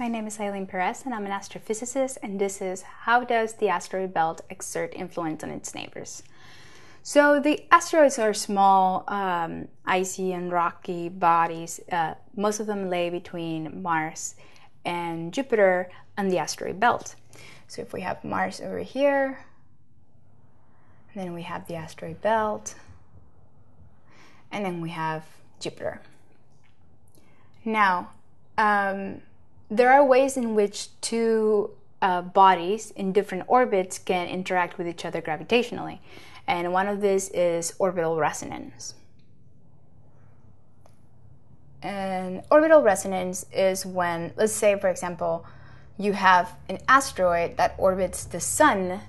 My name is Eylene Pirez and I'm an astrophysicist, and this is how does the asteroid belt exert influence on its neighbors. So the asteroids are small, icy and rocky bodies. Most of them lay between Mars and Jupiter on the asteroid belt. So if we have Mars over here, then we have the asteroid belt, and then we have Jupiter. Now, there are ways in which two bodies in different orbits can interact with each other gravitationally. And one of these is orbital resonance. And orbital resonance is when, let's say, for example, you have an asteroid that orbits the Sun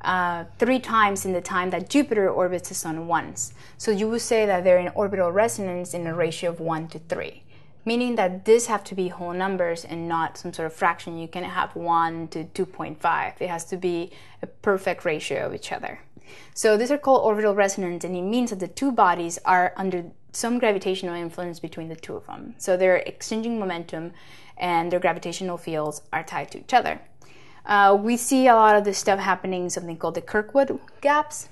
3 times in the time that Jupiter orbits the Sun once. So you would say that they're in orbital resonance in a ratio of 1 to 3. Meaning that these have to be whole numbers and not some sort of fraction. You can have 1 to 2.5. It has to be a perfect ratio of each other. So these are called orbital resonance, and it means that the two bodies are under some gravitational influence between the two of them. So they're exchanging momentum and their gravitational fields are tied to each other. We see a lot of this stuff happening in something called the Kirkwood gaps.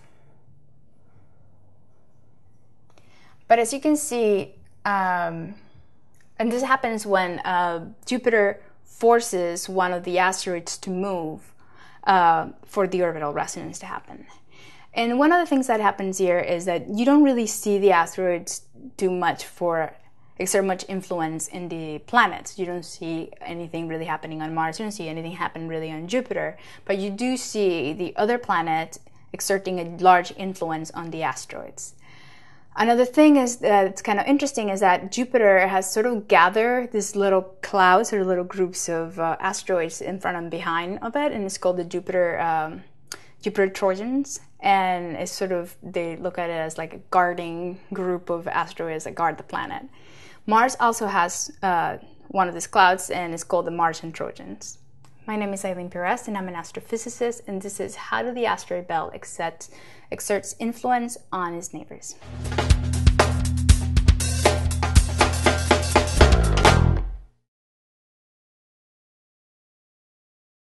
But as you can see, and this happens when Jupiter forces one of the asteroids to move for the orbital resonance to happen. And one of the things that happens here is that you don't really see the asteroids exert much influence in the planets. You don't see anything really happening on Mars. You don't see anything happen really on Jupiter. But you do see the other planets exerting a large influence on the asteroids. Another thing is that it's kind of interesting is that Jupiter has sort of gathered these little clouds or little groups of asteroids in front and behind of it, and it's called the Jupiter Trojans. And it's sort of, they look at it as like a guarding group of asteroids that guard the planet. Mars also has one of these clouds, and it's called the Martian Trojans. My name is Eylene Pirez, and I'm an astrophysicist, and this is how do the asteroid belt exerts influence on its neighbors.